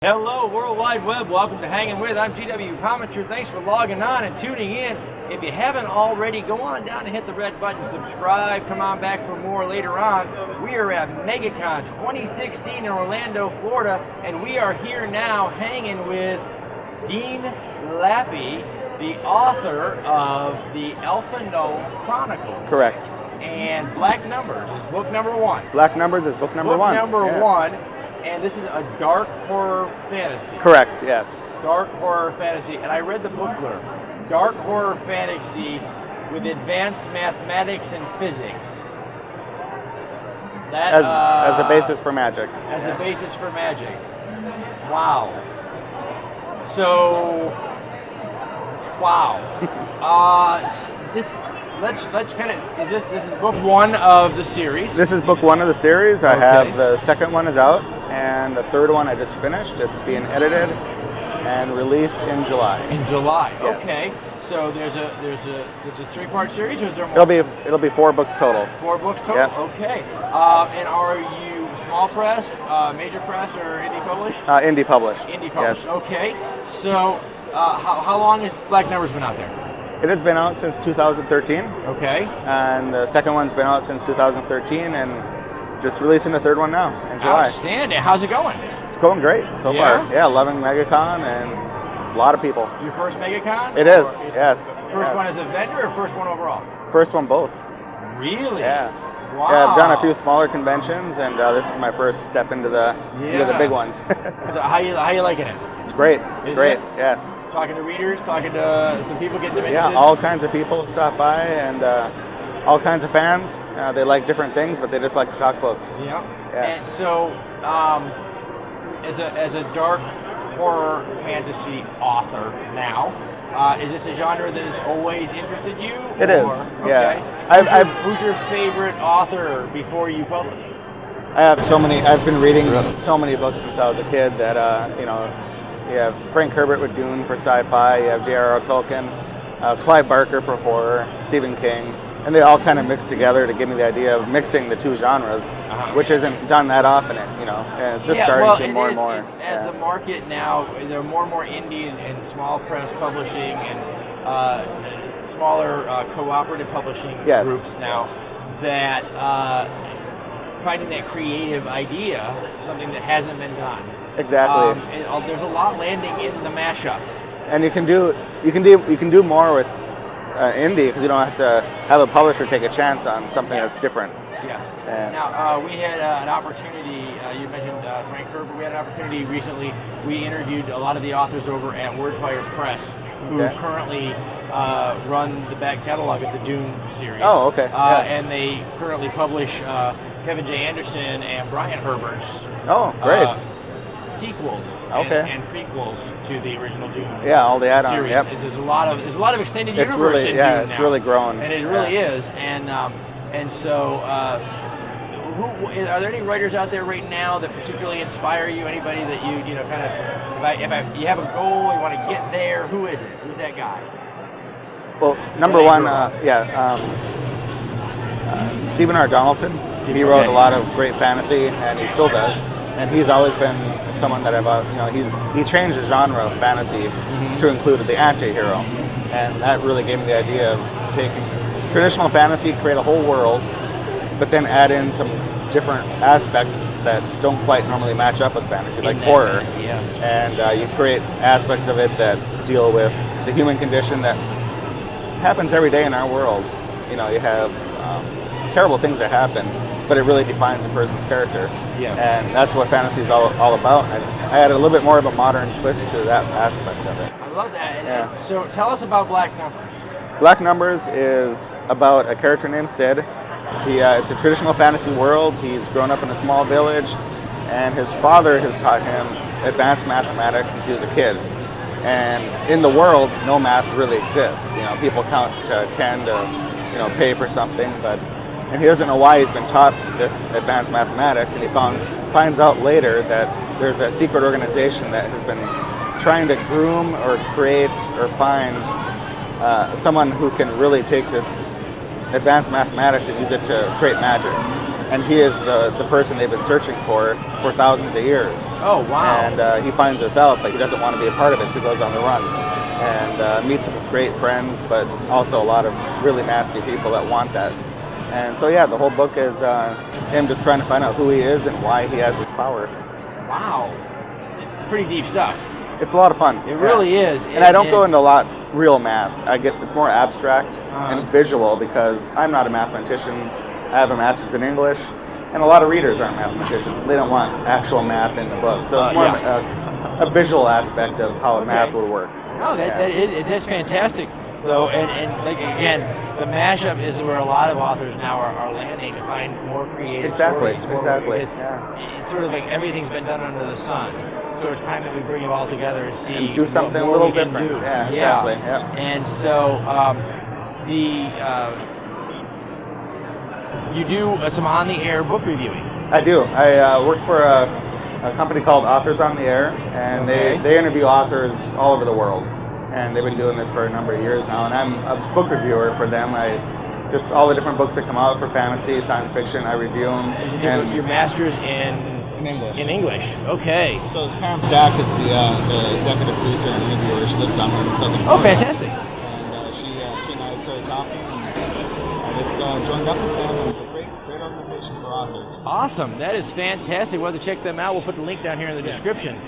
Hello, World Wide Web. Welcome to Hangin' With. I'm GW Pomichter. Thanks for logging on and tuning in. If you haven't already, go on down and hit the red button, subscribe. Come on back for more later on. We are at MegaCon 2016 in Orlando, Florida, and we are here now hanging with Dean Lappi, the author of the Aleph Null Chronicles. Correct. And Black Numbers is book number one. Black Numbers is book number one. Book number one. And this is a dark horror fantasy. Correct, yes. Dark horror fantasy. And I read the book blurb. Dark horror fantasy with advanced mathematics and physics. That, as a basis for magic. As a basis for magic. Wow. So, wow. Let's kind of, this is book one of the series. This is book one of the series. I Okay. have the second one is out, and the third one I just finished. It's being edited and released in July. In July, Yes. okay. So this is a three-part series, or is there more? It'll be 4 books total. 4 books total. Yep. Okay. And are you small press, major press, or indie published? Indie published. Indie published. Yes. Okay. So how long has Black Numbers been out there? It has been out since 2013. Okay. And the second one's been out since 2013, and just releasing the third one now in July. Outstanding. How's it going? It's going great so Yeah? far. Yeah, loving MegaCon and a lot of people. Your first MegaCon? It is, yes. First yes. one as a vendor, or first one overall? First one both. Really? Yeah. Wow. Yeah, I've done a few smaller conventions, and this is my first step into the big ones. So how you liking it? It's great. Isn't great. it? Yes. Talking to readers, talking to some people getting interested. Yeah, all kinds of people stop by, and all kinds of fans. They like different things, but they just like to talk books. Yeah. Yeah. And so, as a dark horror fantasy author now, is this a genre that has always interested you? It is. Okay. Yeah. Who's your favorite author before you publish? I have so many. I've been reading so many books since I was a kid that you have Frank Herbert with Dune for sci-fi. You have J.R.R. Tolkien, Clive Barker for horror, Stephen King, and they all kind of mix together to give me the idea of mixing the two genres, which isn't done that often. And it's just starting to more and more. As the market now, there are more and more indie and small press publishing and smaller cooperative publishing groups now that finding that creative idea, something that hasn't been done. Exactly. There's a lot landing in the mashup. And you can do more with indie because you don't have to have a publisher take a chance on something that's different. Yes. And Now, we had an opportunity, you mentioned Frank Herbert, we had an opportunity recently, we interviewed a lot of the authors over at Wordfire Press who currently run the back catalog of the Dune series. Oh, okay. And they currently publish Kevin J. Anderson and Brian Herbert's sequels and prequels to the original Dune all the add-ons. series. Yep. There's a lot of extended universe in Dune now. It's really grown. And it really is. And so, are there any writers out there right now that particularly inspire you? Anybody that you kind of, if you have a goal, you want to get there, who is it? Who's that guy? Well, number one, Stephen R. Donaldson. He wrote a lot of great fantasy, and he still does. And he's always been someone that he changed the genre of fantasy to include the anti-hero, and that really gave me the idea of taking traditional fantasy, create a whole world, but then add in some different aspects that don't quite normally match up with fantasy, like horror. And you create aspects of it that deal with the human condition that happens every day in our world. You have terrible things that happen, but it really defines a person's character. And that's what fantasy is all about. And I added a little bit more of a modern twist to that aspect of it. I love that. So tell us about Black Numbers. Black Numbers is about a character named Sid. It's a traditional fantasy world. He's grown up in a small village, and his father has taught him advanced mathematics since he was a kid. And in the world, no math really exists. People count to 10 to pay for something, and he doesn't know why he's been taught this advanced mathematics, and he finds out later that there's a secret organization that has been trying to groom or create or find someone who can really take this advanced mathematics and use it to create magic. and he is the person they've been searching for thousands of years. Oh, wow. And he finds this out, but he doesn't want to be a part of it, so he goes on the run. And meets some great friends, but also a lot of really nasty people that want that. And so yeah, the whole book is him just trying to find out who he is and why he has this power. Wow. Pretty deep stuff. It's a lot of fun. It really is. And I don't go into a lot real math. It's more abstract and visual because I'm not a mathematician. I have a master's in English, and a lot of readers aren't mathematicians. They don't want actual math in the book. So it's more a visual aspect of how math would work. No, that's fantastic, though. And like, again, the mashup is where a lot of authors now are landing to find more creative stories. Exactly. It's sort of like everything's been done under the sun. So it's time that we bring it all together and see and do something what a little we can different. do. Yeah, exactly. Yeah. And so you do some on-the-air book reviewing. I do. I work for a company called Authors on the Air, and they interview authors all over the world. And they've been doing this for a number of years now. And I'm a book reviewer for them. Just all the different books that come out for fantasy, science fiction, I review them. And your master's in English. In English, okay. So it's Pam Stack is the executive producer and interviewer. She lives down here in Southern Florida. Oh, fantastic. And she and I started talking, and I just joined up with them. And it's a great organization for authors. Awesome. That is fantastic. We'll have to check them out. We'll put the link down here in the description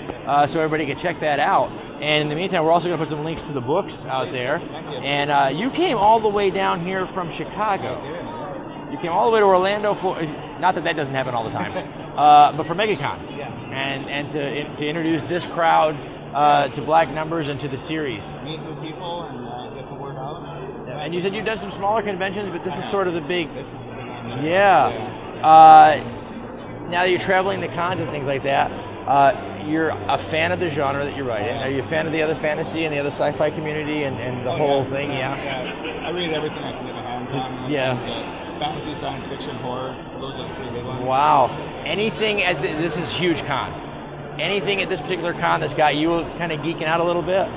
so everybody can check that out. And in the meantime, we're also going to put some links to the books out there. Thank you. And you came all the way down here from Chicago. You came all the way to Orlando for, not that doesn't happen all the time, but for MegaCon. Yes. And to introduce this crowd to Black Numbers and to the series. Meet new people and get the word out. And you said you've done some smaller conventions, but this is sort of the big. This is the big one. Now that you're traveling to cons and things like that, you're a fan of the genre that you write in. Are you a fan of the other fantasy and the other sci-fi community and the whole thing? Yeah. I read everything I can get my hands on. Yeah. Fantasy, science fiction, horror. Those are the three big ones. Wow. Anything at this is huge con. Anything at this particular con that's got you kind of geeking out a little bit?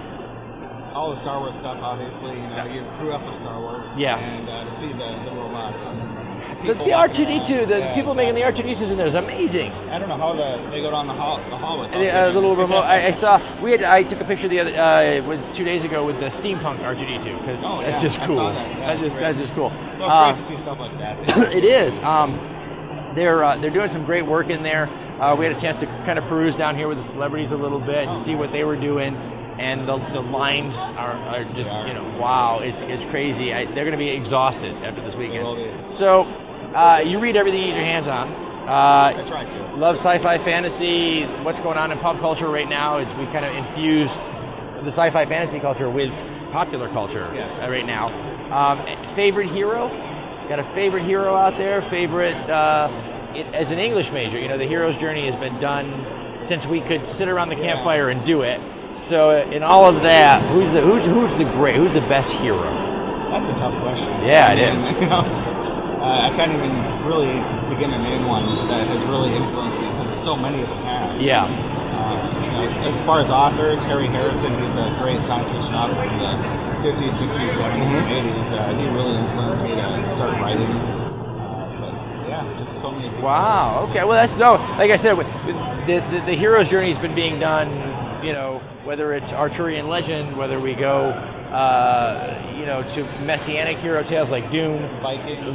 All the Star Wars stuff, obviously. You know, you grew up with Star Wars. Yeah. And to see the robots. The R2D2, the people making the R2D2s in there is amazing. I don't know how they go down the hall with a little remote. I saw. I took a picture the other 2 days ago with the steampunk R2D2. That's just cool. That's just cool. So it's great to see stuff like that. It is. They're doing some great work in there. We had a chance to kind of peruse down here with the celebrities a little bit and see what they were doing. And the lines are just wow, it's crazy. They're going to be exhausted after this weekend. So you read everything you get your hands on. I try to. Love sci-fi, fantasy. What's going on in pop culture right now is we kind of infuse the sci-fi fantasy culture with popular culture right now. Favorite hero? Got a favorite hero out there? Favorite as an English major? The hero's journey has been done since we could sit around the campfire and do it. So in all of that, who's the best hero? That's a tough question. Yeah, it is. I can't even really begin to name one that has really influenced me because so many of them have. Yeah. As far as authors, Harry Harrison, he's a great science fiction author from the 50s, 60s, 70s, and 80s. He really influenced me to start writing. But yeah, just so many people. Wow. Okay. Well, like I said, the hero's journey has been being done. Whether it's Arthurian legend, whether we go, to messianic hero tales like Dune,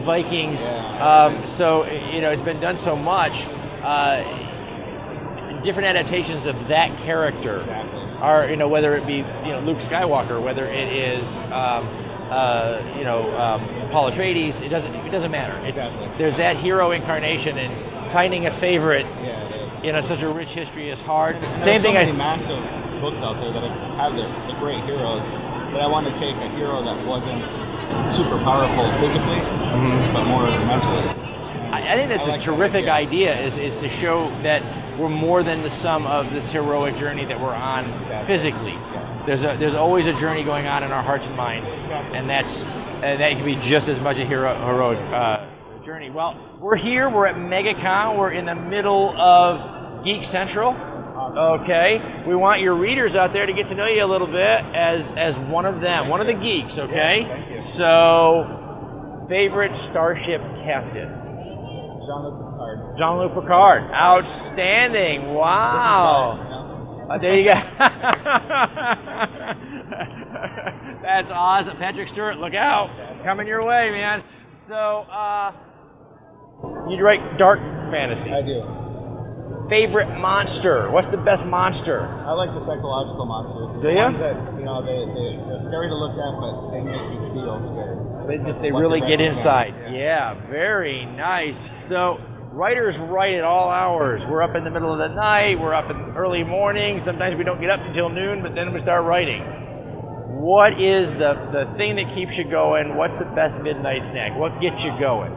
Vikings. Yeah. So it's been done so much. Different adaptations of that character are, whether it be Luke Skywalker, whether it is Paul Atreides, it doesn't matter. There's that hero incarnation, and finding a favorite. Such a rich history is hard. Same thing. There's so many massive books out there that have the great heroes, but I want to take a hero that wasn't super powerful physically, but more mentally. I think that's a terrific idea. Is to show that we're more than the sum of this heroic journey that we're on physically. Yes. There's always a journey going on in our hearts and minds, and that can be just as much a heroic journey. Well, we're here. We're at MegaCon. We're in the middle of Geek Central. Awesome. Okay. We want your readers out there to get to know you a little bit as one of them, one of the geeks. Okay. Yeah, thank you. So, favorite starship captain. Jean-Luc Picard. Jean-Luc Picard. Outstanding. Wow. There you go. That's awesome. Patrick Stewart, look out. Coming your way, man. So, you write dark fantasy. I do. Favorite monster? What's the best monster? I like the psychological monsters. Do you? The ones that, they're scary to look at, but they make you feel scared. They What really they get represent. inside. Yeah, very nice. So, writers write at all hours. We're up in the middle of the night, we're up in early morning, sometimes we don't get up until noon, but then we start writing. What is the thing that keeps you going? What's the best midnight snack? What gets you going?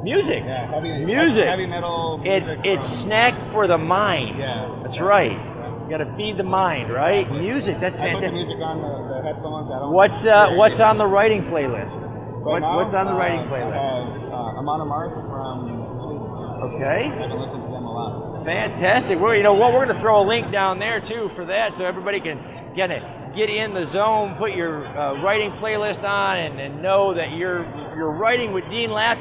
Music. Yeah, heavy metal. It's snack for the mind. Yeah. That's right. You got to feed the mind, right? Music. That's I put the fantastic. music on the headphones. What's on the writing playlist? Right now, What's on the writing playlist? I have Amon Amarth from Sweden. Okay. I've been listening to them a lot. Fantastic. Well, you know what? We're going to throw a link down there too for that, so everybody can get in the zone, put your writing playlist on, and know that you're writing with Dean Lappi.